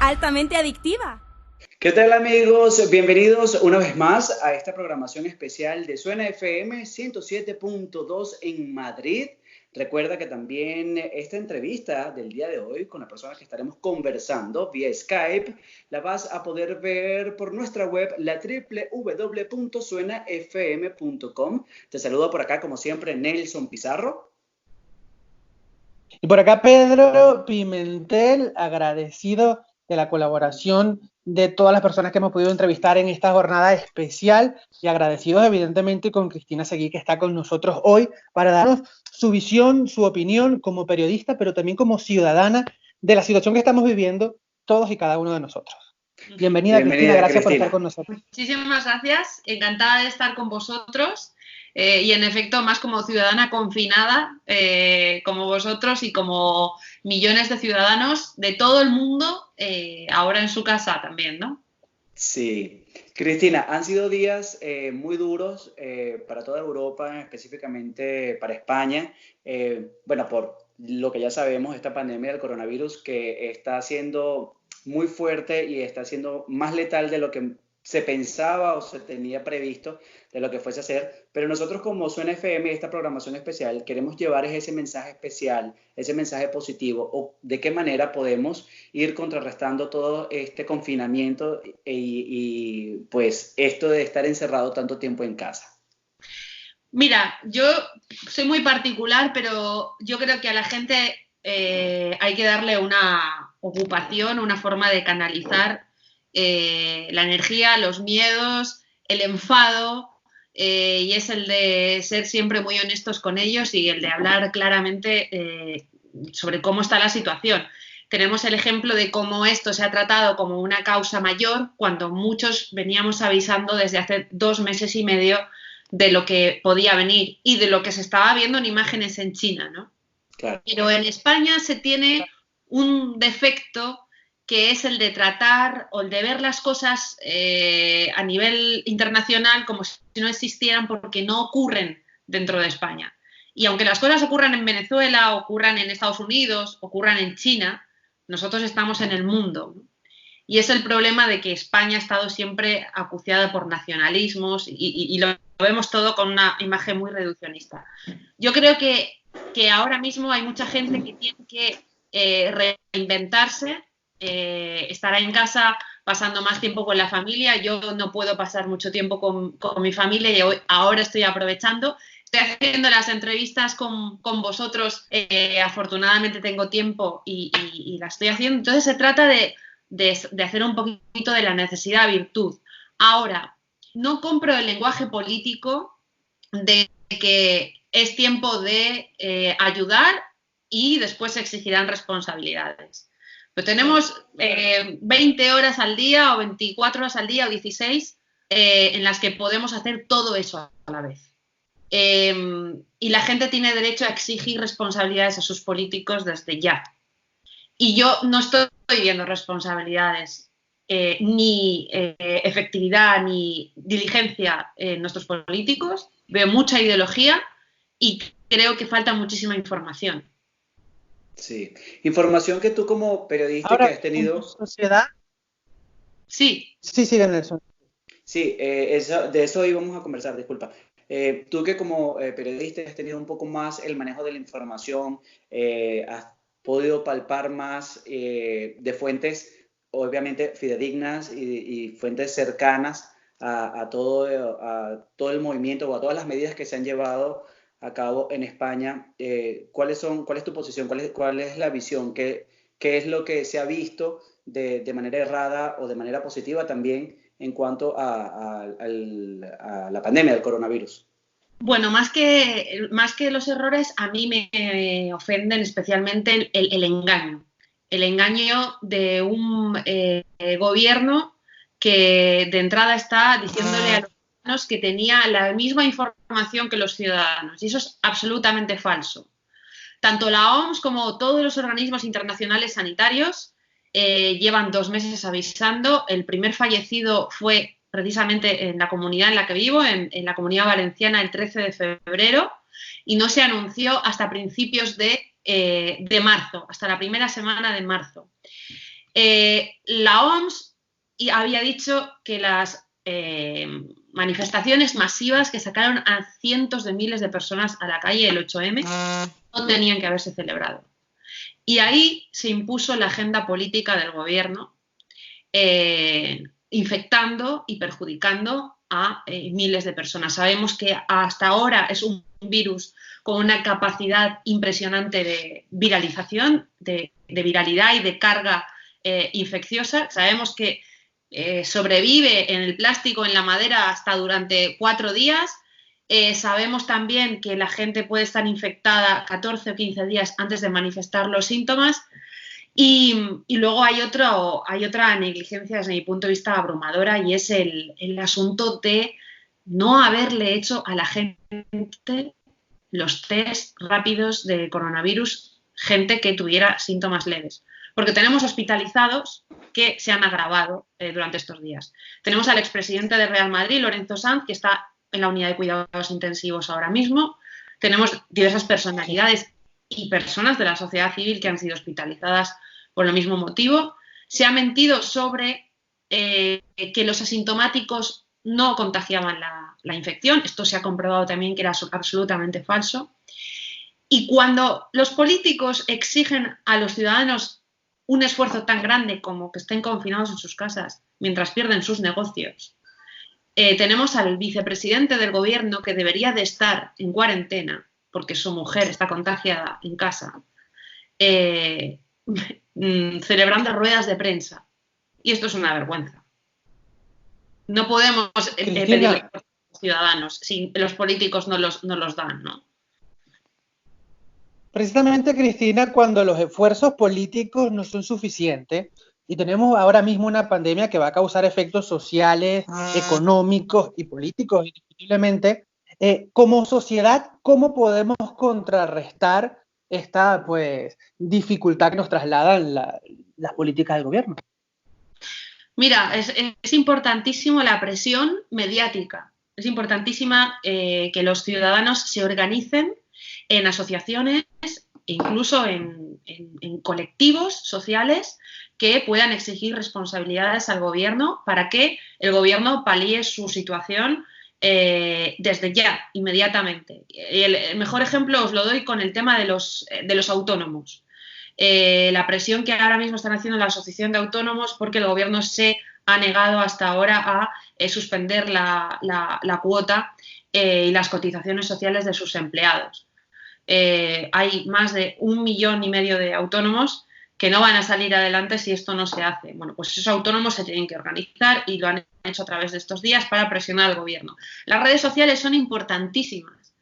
altamente adictiva. ¿Qué tal amigos? Bienvenidos una vez más a esta programación especial de Suena FM 107.2 en Madrid. Recuerda que también esta entrevista del día de hoy con la persona que estaremos conversando vía Skype la vas a poder ver por nuestra web, la www.suenafm.com. Te saludo por acá como siempre Nelson Pizarro. Y por acá Pedro Pimentel, agradecido de la colaboración de todas las personas que hemos podido entrevistar en esta jornada especial y agradecidos evidentemente con Cristina Seguí, que está con nosotros hoy para darnos su visión, su opinión como periodista, pero también como ciudadana de la situación que estamos viviendo todos y cada uno de nosotros. Bienvenida Cristina, gracias por estar con nosotros. Muchísimas gracias, encantada de estar con vosotros. Y en efecto, más como ciudadana confinada, como vosotros y como millones de ciudadanos de todo el mundo, ahora en su casa también, ¿no? Sí. Cristina, han sido días muy duros para toda Europa, específicamente para España. Bueno, por lo que ya sabemos, esta pandemia del coronavirus que está siendo muy fuerte y está siendo más letal de lo que se pensaba o se tenía previsto de lo que fuese a ser, pero nosotros como Suena FM, esta programación especial, queremos llevar ese mensaje especial, ese mensaje positivo, o de qué manera podemos ir contrarrestando todo este confinamiento y pues esto de estar encerrado tanto tiempo en casa. Mira, yo soy muy particular, pero yo creo que a la gente hay que darle una ocupación, una forma de canalizar la energía, los miedos, el enfado, y es el de ser siempre muy honestos con ellos y el de hablar claramente sobre cómo está la situación. Tenemos el ejemplo de cómo esto se ha tratado como una causa mayor cuando muchos veníamos avisando desde hace 2 meses y medio de lo que podía venir y de lo que se estaba viendo en imágenes en China, ¿no? Claro. Pero en España se tiene un defecto que es el de tratar o el de ver las cosas a nivel internacional como si no existieran porque no ocurren dentro de España. Y aunque las cosas ocurran en Venezuela, ocurran en Estados Unidos, ocurran en China, nosotros estamos en el mundo, ¿no? Y es el problema de que España ha estado siempre acuciada por nacionalismos y lo vemos todo con una imagen muy reduccionista. Yo creo que ahora mismo hay mucha gente que tiene que reinventarse, estará en casa pasando más tiempo con la familia. Yo no puedo pasar mucho tiempo con mi familia y ahora estoy aprovechando. Estoy haciendo las entrevistas con vosotros, afortunadamente tengo tiempo y las estoy haciendo. Entonces se trata de hacer un poquito de la necesidad virtud. Ahora, no compro el lenguaje político de que es tiempo de ayudar y después se exigirán responsabilidades. Pero tenemos 20 horas al día o 24 horas al día o 16 en las que podemos hacer todo eso a la vez. Y la gente tiene derecho a exigir responsabilidades a sus políticos desde ya. Y yo no estoy viendo responsabilidades, ni efectividad, ni diligencia en nuestros políticos. Veo mucha ideología y creo que falta muchísima información. Sí. Información que tú como periodista Ahora, que has tenido... ¿en tu sociedad? Sí. Sí, sigue Nelson. Sí, de eso íbamos a conversar, disculpa. Tú que como periodista has tenido un poco más el manejo de la información, has podido palpar más de fuentes, obviamente, fidedignas y fuentes cercanas a todo el movimiento o a todas las medidas que se han llevado a cabo en España. ¿Cuál es tu posición? ¿Cuál es la visión? ¿Qué es lo que se ha visto de manera errada o de manera positiva también en cuanto a la pandemia del coronavirus? Bueno, más que los errores, a mí me ofenden especialmente el engaño. El engaño de un gobierno que de entrada está diciéndole a los ciudadanos que tenía la misma información que los ciudadanos. Y eso es absolutamente falso. Tanto la OMS como todos los organismos internacionales sanitarios llevan 2 meses avisando. El primer fallecido fue precisamente en la comunidad en la que vivo, en la Comunidad Valenciana, el 13 de febrero, y no se anunció hasta principios de marzo, hasta la primera semana de marzo. La OMS había dicho que las manifestaciones masivas que sacaron a cientos de miles de personas a la calle el 8M no tenían que haberse celebrado. Y ahí se impuso la agenda política del gobierno, infectando y perjudicando a miles de personas. Sabemos que hasta ahora es un virus con una capacidad impresionante de viralización, de viralidad y de carga infecciosa. Sabemos que sobrevive en el plástico, en la madera, hasta durante 4 días. Sabemos también que la gente puede estar infectada 14 o 15 días antes de manifestar los síntomas. Y luego hay otra negligencia desde mi punto de vista abrumadora, y es el asunto de no haberle hecho a la gente los test rápidos de coronavirus, gente que tuviera síntomas leves. Porque tenemos hospitalizados que se han agravado durante estos días. Tenemos al expresidente de Real Madrid, Lorenzo Sanz, que está en la unidad de cuidados intensivos ahora mismo. Tenemos diversas personalidades y personas de la sociedad civil que han sido hospitalizadas por el mismo motivo. Se ha mentido sobre que los asintomáticos no contagiaban la infección. Esto se ha comprobado también que era absolutamente falso. Y cuando los políticos exigen a los ciudadanos un esfuerzo tan grande como que estén confinados en sus casas mientras pierden sus negocios, tenemos al vicepresidente del gobierno, que debería de estar en cuarentena porque su mujer está contagiada en casa, celebrando ruedas de prensa. Y esto es una vergüenza. No podemos pedirle a los ciudadanos si los políticos no los dan, ¿no? Precisamente, Cristina, cuando los esfuerzos políticos no son suficientes y tenemos ahora mismo una pandemia que va a causar efectos sociales, económicos y políticos, indiscutiblemente, como sociedad, ¿cómo podemos contrarrestar esta dificultad que nos trasladan las políticas del gobierno? Mira, es importantísimo la presión mediática. Es importantísima que los ciudadanos se organicen en asociaciones, incluso en colectivos sociales que puedan exigir responsabilidades al gobierno para que el gobierno palíe su situación desde ya, inmediatamente. El mejor ejemplo os lo doy con el tema de los autónomos. La presión que ahora mismo están haciendo la Asociación de Autónomos, porque el gobierno se ha negado hasta ahora a suspender la cuota y las cotizaciones sociales de sus empleados. Hay más de 1,5 millones de autónomos que no van a salir adelante si esto no se hace. Bueno, pues esos autónomos se tienen que organizar y lo han hecho a través de estos días para presionar al gobierno. Las redes sociales son importantísimas.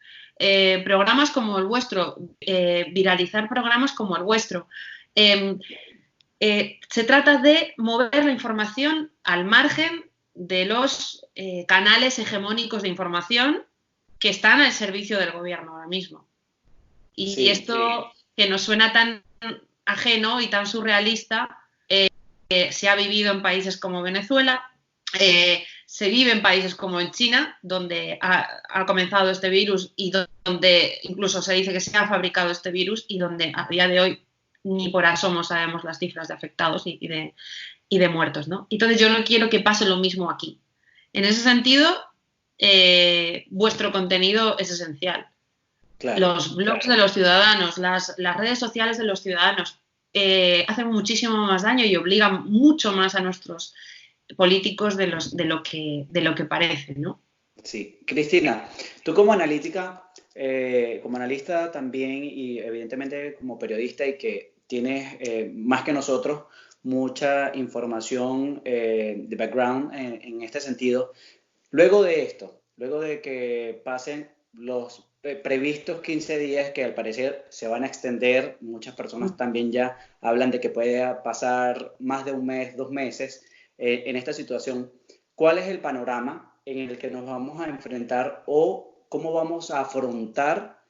Programas como el vuestro, viralizar programas como el vuestro. Se trata de mover la información al margen de los canales hegemónicos de información que están al servicio del gobierno ahora mismo. Y esto, que nos suena tan ajeno y tan surrealista, se ha vivido en países como Venezuela, se vive en países como en China, donde ha comenzado este virus y donde incluso se dice que se ha fabricado este virus, y donde a día de hoy ni por asomo sabemos las cifras de afectados y de muertos, ¿no? Entonces yo no quiero que pase lo mismo aquí. En ese sentido, vuestro contenido es esencial. Claro, los blogs de los ciudadanos, las redes sociales de los ciudadanos hacen muchísimo más daño y obligan mucho más a nuestros políticos de lo que parece, ¿no? Sí. Cristina, tú como analista también, y evidentemente como periodista, y que tienes más que nosotros mucha información de background en este sentido, luego de esto, luego de que pasen los previstos 15 días, que al parecer se van a extender, muchas personas también ya hablan de que puede pasar más de un mes, 2 meses en esta situación, ¿cuál es el panorama en el que nos vamos a enfrentar, o cómo vamos a afrontar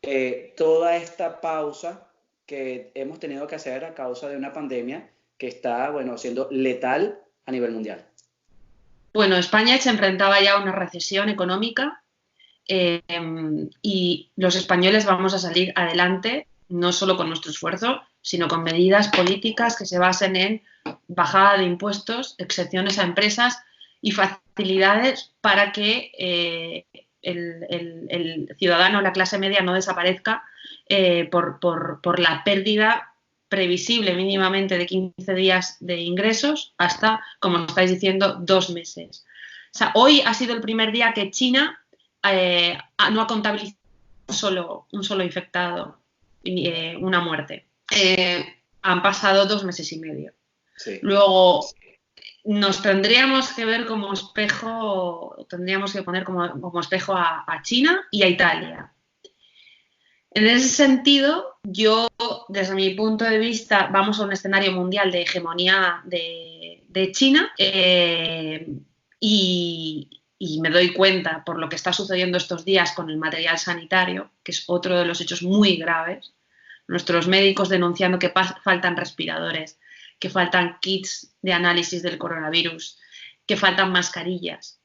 toda esta pausa que hemos tenido que hacer a causa de una pandemia que está, siendo letal a nivel mundial? Bueno, España se enfrentaba ya a una recesión económica, y los españoles vamos a salir adelante no solo con nuestro esfuerzo, sino con medidas políticas que se basen en bajada de impuestos, excepciones a empresas y facilidades para que el ciudadano, la clase media, no desaparezca por la pérdida previsible mínimamente de 15 días de ingresos hasta, como estáis diciendo, 2 meses. O sea, hoy ha sido el primer día que China no ha contabilizado un solo infectado y una muerte. Han pasado 2 meses y medio. Sí. Luego, nos tendríamos que ver como espejo, tendríamos que poner como espejo a China y a Italia. En ese sentido, yo, desde mi punto de vista, vamos a un escenario mundial de hegemonía de China y me doy cuenta por lo que está sucediendo estos días con el material sanitario, que es otro de los hechos muy graves. Nuestros médicos denunciando que faltan respiradores, que faltan kits de análisis del coronavirus, que faltan mascarillas.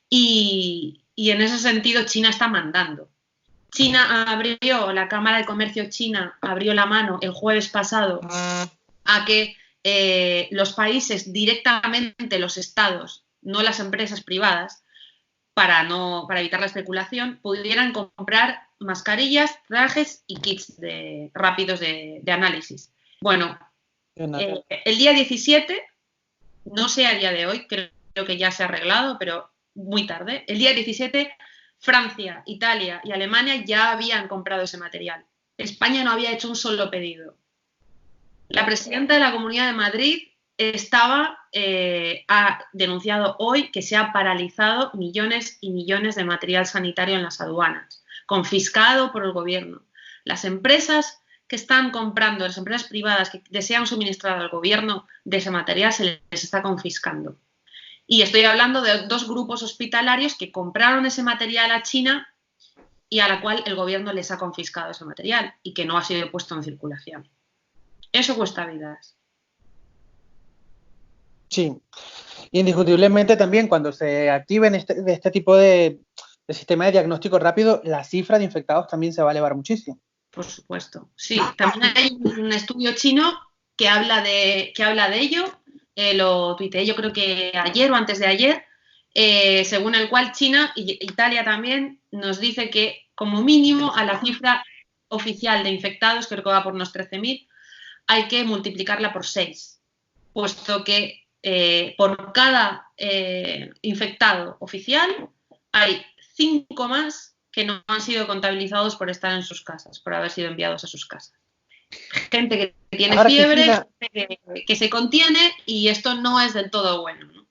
Y en ese sentido China está mandando. La Cámara de Comercio China abrió la mano el jueves pasado a que los países directamente, los estados, no las empresas privadas, para evitar la especulación, pudieran comprar mascarillas, trajes y kits rápidos de análisis. Bueno, el día 17, no sé a día de hoy, creo que ya se ha arreglado, pero muy tarde, el día 17 Francia, Italia y Alemania ya habían comprado ese material. España no había hecho un solo pedido. La presidenta de la Comunidad de Madrid ha denunciado hoy que se ha paralizado millones y millones de material sanitario en las aduanas, confiscado por el gobierno. Las empresas que están comprando, las empresas privadas que desean suministrar al gobierno de ese material, se les está confiscando. Y estoy hablando de 2 grupos hospitalarios que compraron ese material a China y a la cual el gobierno les ha confiscado ese material y que no ha sido puesto en circulación. Eso cuesta vidas. Sí, indiscutiblemente también cuando se activen este tipo de sistema de diagnóstico rápido, la cifra de infectados también se va a elevar muchísimo. Por supuesto, sí. También hay un estudio chino que habla de ello. Lo tuiteé yo creo que ayer o antes de ayer, según el cual China y Italia también nos dice que como mínimo a la cifra oficial de infectados, creo que va por unos 13.000, hay que multiplicarla por 6, puesto que por cada infectado oficial hay 5 más que no han sido contabilizados por estar en sus casas, por haber sido enviados a sus casas. Gente que tiene fiebre, que se contiene, y esto no es del todo bueno, ¿no?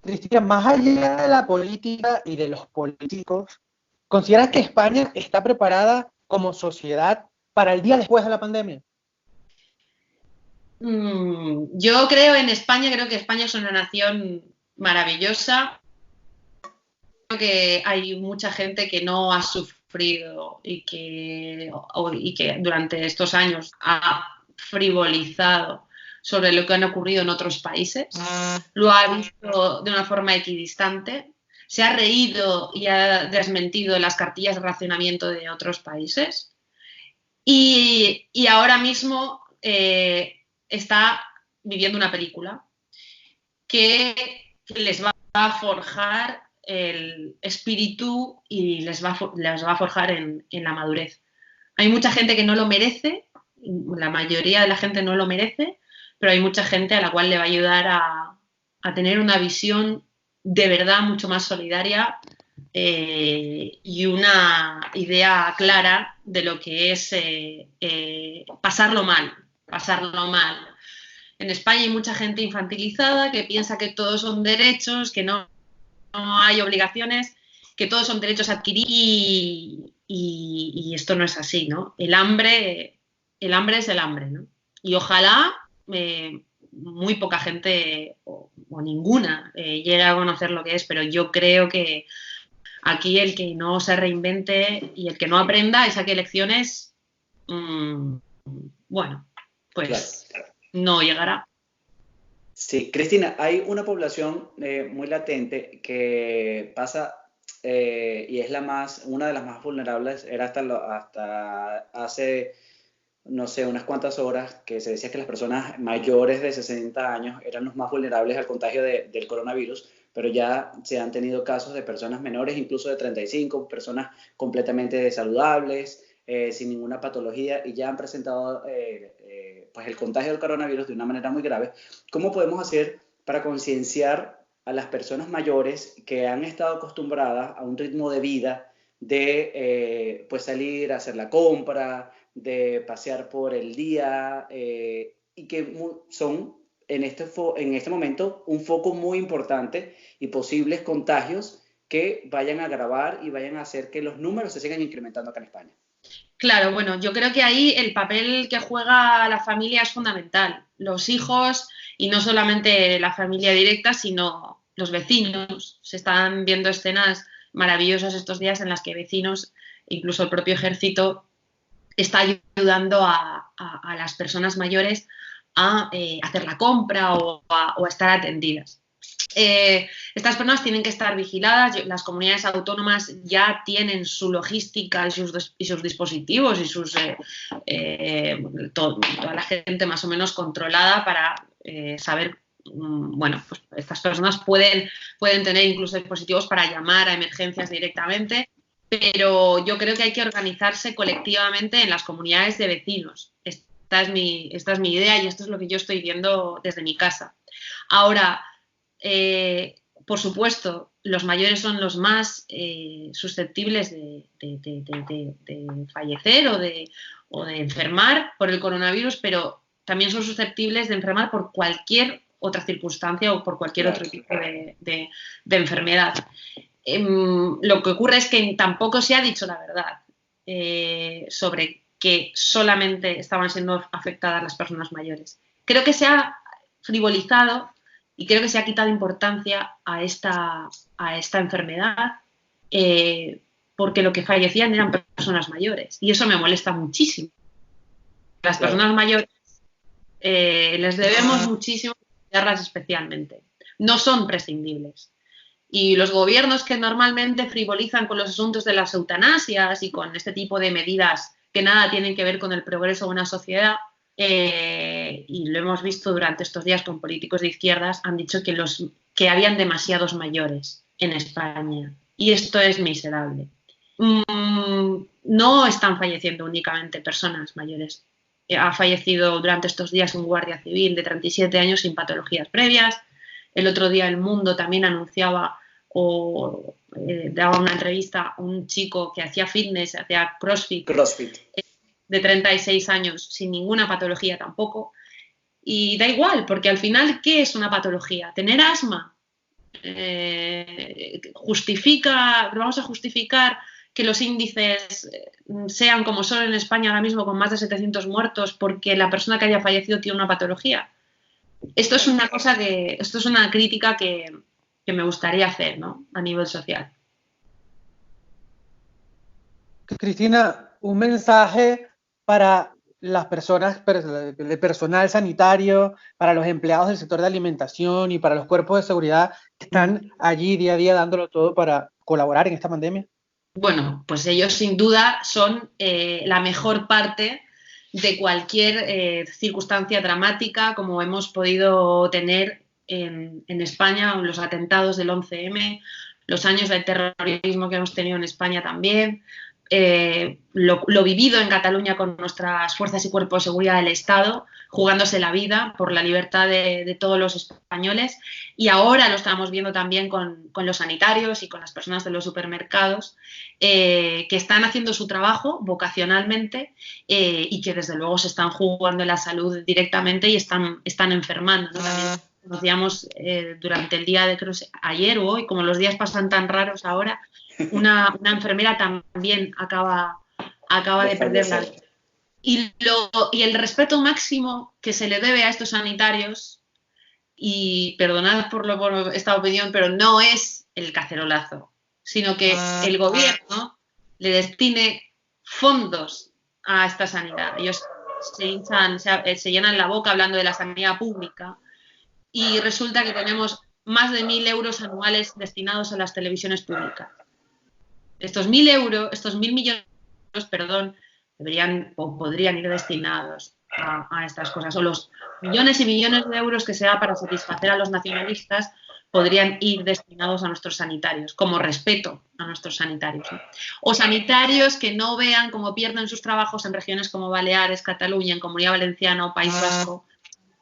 Cristina, más allá de la política y de los políticos, ¿consideras que España está preparada como sociedad para el día después de la pandemia? Yo creo en España, creo que España es una nación maravillosa. Creo que hay mucha gente que no ha sufrido y que durante estos años ha frivolizado sobre lo que han ocurrido en otros países. Lo ha visto de una forma equidistante. Se ha reído y ha desmentido las cartillas de racionamiento de otros países. Y ahora mismo está viviendo una película que les va a forjar el espíritu y les va a forjar en la madurez. Hay mucha gente que no lo merece, la mayoría de la gente no lo merece, pero hay mucha gente a la cual le va a ayudar a tener una visión de verdad mucho más solidaria y una idea clara de lo que es pasarlo mal. En España hay mucha gente infantilizada que piensa que todos son derechos, que no hay obligaciones, que todos son derechos adquiridos y esto no es así, ¿no? El hambre es el hambre, ¿no? Y ojalá muy poca gente o ninguna llegue a conocer lo que es, pero yo creo que aquí el que no se reinvente y el que no aprenda y saque lecciones, bueno, pues claro, no llegará. Sí, Cristina, hay una población muy latente que pasa y es una de las más vulnerables, era hasta hace no sé, unas cuantas horas, que se decía que las personas mayores de 60 años eran los más vulnerables al contagio del coronavirus, pero ya se han tenido casos de personas menores, incluso de 35, personas completamente saludables, sin ninguna patología, y ya han presentado pues el contagio del coronavirus de una manera muy grave. ¿Cómo podemos hacer para concienciar a las personas mayores que han estado acostumbradas a un ritmo de vida de pues salir a hacer la compra, de pasear por el día, y que son en este momento un foco muy importante y posibles contagios que vayan a agravar y vayan a hacer que los números se sigan incrementando acá en España? Claro, bueno, yo creo que ahí el papel que juega la familia es fundamental. Los hijos, y no solamente la familia directa, sino los vecinos. Se están viendo escenas maravillosas estos días en las que vecinos, incluso el propio ejército, está ayudando a las personas mayores a hacer la compra o a estar atendidas. Estas personas tienen que estar vigiladas. Las comunidades autónomas ya tienen su logística y sus dispositivos y toda la gente más o menos controlada para saber, bueno, pues estas personas pueden tener incluso dispositivos para llamar a emergencias directamente, pero yo creo que hay que organizarse colectivamente en las comunidades de vecinos. Esta es mi idea y esto es lo que yo estoy viendo desde mi casa. Ahora, por supuesto, los mayores son los más susceptibles de fallecer o de enfermar por el coronavirus, pero también son susceptibles de enfermar por cualquier otra circunstancia o por cualquier otro tipo de enfermedad. Lo que ocurre es que tampoco se ha dicho la verdad sobre que solamente estaban siendo afectadas las personas mayores. Creo que se ha frivolizado y creo que se ha quitado importancia a esta enfermedad porque lo que fallecían eran personas mayores y eso me molesta muchísimo. Las personas mayores les debemos muchísimo, cuidarlas especialmente. No son prescindibles. Y los gobiernos que normalmente frivolizan con los asuntos de las eutanasias y con este tipo de medidas que nada tienen que ver con el progreso de una sociedad, y lo hemos visto durante estos días con políticos de izquierdas, han dicho que habían demasiados mayores en España y esto es miserable. No están falleciendo únicamente personas mayores. Ha fallecido durante estos días un guardia civil de 37 años sin patologías previas. El otro día El Mundo también anunciaba o daba una entrevista a un chico que hacía fitness, hacía CrossFit. De 36 años sin ninguna patología tampoco, y da igual, porque al final, ¿qué es una patología? ¿Tener asma? ¿Vamos a justificar que los índices sean como son en España ahora mismo con más de 700 muertos porque la persona que haya fallecido tiene una patología? Esto es una crítica que me gustaría hacer, ¿no?, a nivel social. Cristina, un mensaje para las personas, el personal sanitario, para los empleados del sector de alimentación y para los cuerpos de seguridad que están allí día a día dándolo todo para colaborar en esta pandemia. Bueno, pues ellos sin duda son la mejor parte de cualquier circunstancia dramática como hemos podido tener en España, los atentados del 11M, los años de terrorismo que hemos tenido en España también. Lo vivido en Cataluña con nuestras fuerzas y cuerpos de seguridad del Estado, jugándose la vida por la libertad de todos los españoles, y ahora lo estamos viendo también con los sanitarios y con las personas de los supermercados que están haciendo su trabajo vocacionalmente y que desde luego se están jugando la salud directamente y están enfermando, ¿no? También conocíamos durante el día de, creo, ayer o hoy, como los días pasan tan raros ahora, una enfermera también acaba de perder la vida. Y el respeto máximo que se le debe a estos sanitarios, y perdonad por esta opinión, pero no es el cacerolazo, sino que el gobierno le destine fondos a esta sanidad. Ellos se llenan la boca hablando de la sanidad pública y resulta que tenemos más de 1.000 euros anuales destinados a las televisiones públicas. Estos 1.000 millones, podrían ir destinados a estas cosas. O los millones y millones de euros que se da para satisfacer a los nacionalistas podrían ir destinados a nuestros sanitarios, como respeto a nuestros sanitarios, ¿no? O sanitarios que no vean cómo pierden sus trabajos en regiones como Baleares, Cataluña, en Comunidad Valenciana o País Vasco,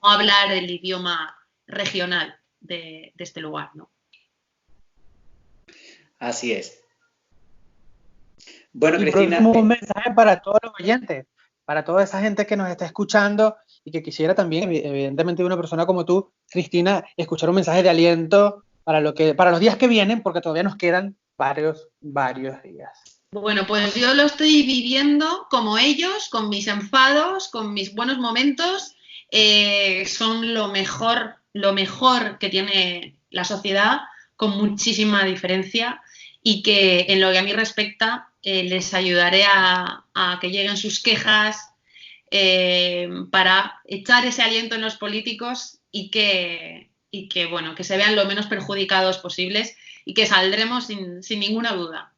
no hablar el idioma regional de este lugar, ¿no? Así es. Bueno, Y Cristina. un mensaje para todos los oyentes, para toda esa gente que nos está escuchando y que quisiera también, evidentemente, una persona como tú, Cristina, escuchar un mensaje de aliento para los días que vienen, porque todavía nos quedan varios días. Bueno, pues yo lo estoy viviendo como ellos, con mis enfados, con mis buenos momentos. Son lo mejor que tiene la sociedad, con muchísima diferencia, y que en lo que a mí respecta les ayudaré a que lleguen sus quejas para echar ese aliento en los políticos y que se vean lo menos perjudicados posibles y que saldremos sin ninguna duda.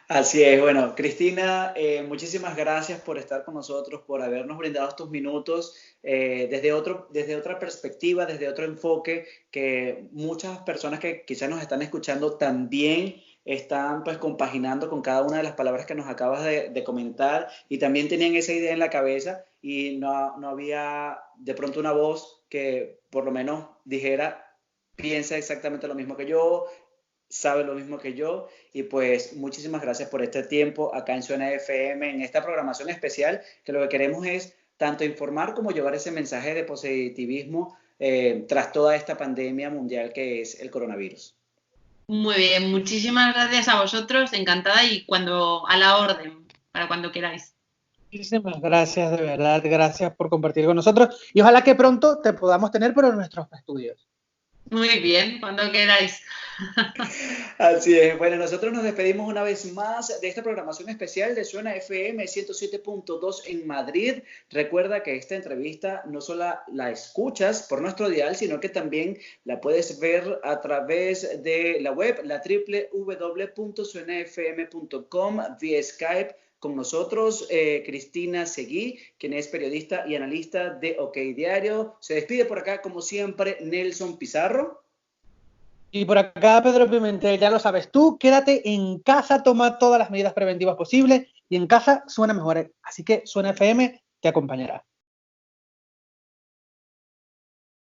Así es, bueno, Cristina, muchísimas gracias por estar con nosotros, por habernos brindado estos minutos desde otra perspectiva, desde otro enfoque, que muchas personas que quizás nos están escuchando también están pues compaginando con cada una de las palabras que nos acabas de comentar, y también tenían esa idea en la cabeza y no había de pronto una voz que por lo menos dijera, piensa exactamente lo mismo que yo, sabe lo mismo que yo. Y pues muchísimas gracias por este tiempo acá en Suena FM, en esta programación especial, que lo que queremos es tanto informar como llevar ese mensaje de positivismo tras toda esta pandemia mundial que es el coronavirus. Muy bien, muchísimas gracias a vosotros, encantada, y a la orden, para cuando queráis. Muchísimas gracias, de verdad, gracias por compartir con nosotros, y ojalá que pronto te podamos tener por nuestros estudios. Muy bien, cuando queráis. Así es. Bueno, nosotros nos despedimos una vez más de esta programación especial de Suena FM 107.2 en Madrid. Recuerda que esta entrevista no solo la escuchas por nuestro dial, sino que también la puedes ver a través de la web, la www.suenafm.com, vía Skype. Con nosotros, Cristina Seguí, quien es periodista y analista de OK Diario. Se despide por acá, como siempre, Nelson Pizarro. Y por acá, Pedro Pimentel, ya lo sabes, tú quédate en casa, toma todas las medidas preventivas posibles, y en casa suena mejor. Así que Suena FM te acompañará.